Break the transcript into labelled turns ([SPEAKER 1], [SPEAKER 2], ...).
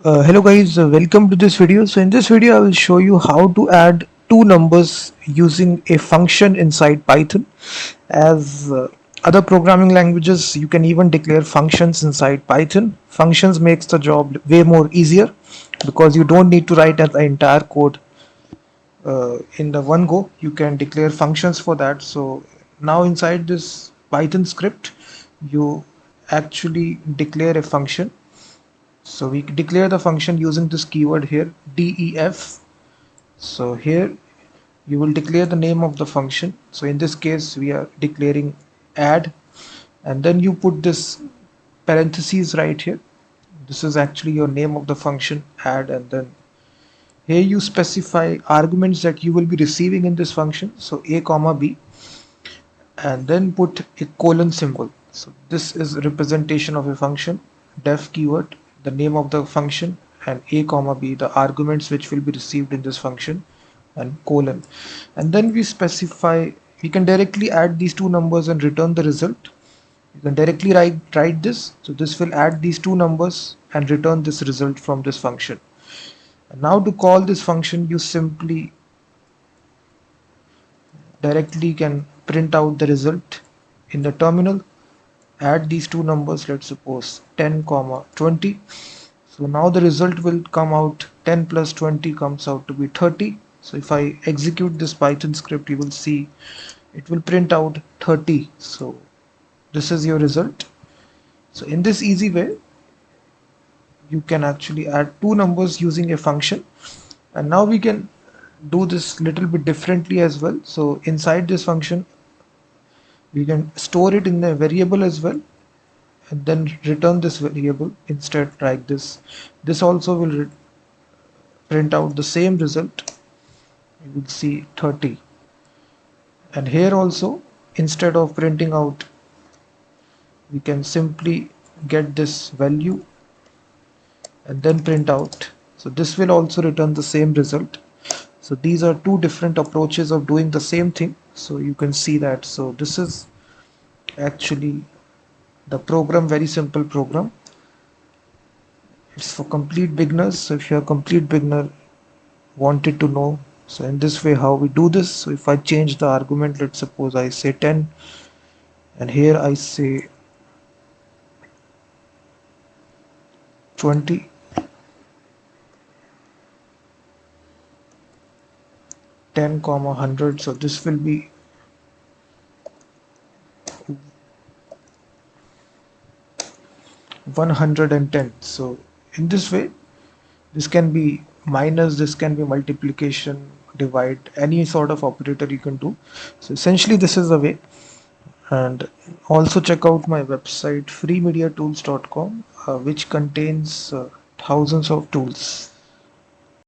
[SPEAKER 1] Hello guys, welcome to this video. So in this video I will show you how to add two numbers using a function inside Python. As other programming languages, you can even declare functions inside Python. Functions makes the job way more easier because you don't need to write the entire code in the one go. You can declare functions for that. So now inside this Python script you actually declare a function. So we declare the function using this keyword here, def. So here you will declare the name of the function. So in this case we are declaring add, and then you put this parentheses right here. This is actually your name of the function, add, and then here you specify arguments that you will be receiving in this function. So a comma b, and then put a colon symbol. So this is a representation of a function, def keyword, the name of the function, and a comma b, the arguments which will be received in this function, and colon. And then we specify, we can directly add these two numbers and return the result. You can directly write this. So this will add these two numbers and return this result from this function. And now to call this function, you simply directly can print out the result in the terminal. Add these two numbers, let's suppose 10 comma 20. So now the result will come out, 10 plus 20 comes out to be 30. So if I execute this Python script, you will see it will print out 30. So this is your result. So in this easy way you can actually add two numbers using a function. And now we can do this little bit differently as well. So inside this function we can store it in a variable as well, and then return this variable instead like this. This also will print out the same result. You will see 30. And here also, instead of printing out, we can simply get this value and then print out. So this will also return the same result. So these are two different approaches of doing the same thing. So you can see that. So this is actually the program, very simple program. It's for complete beginners. So if you're a complete beginner, wanted to know, so in this way how we do this. So if I change the argument, let's suppose I say 10, and here I say 20, 10 comma 100. So this will be 110. So in this way, this can be minus, this can be multiplication, divide, any sort of operator you can do. So essentially this is the way. And also check out my website freemediatools.com, which contains thousands of tools.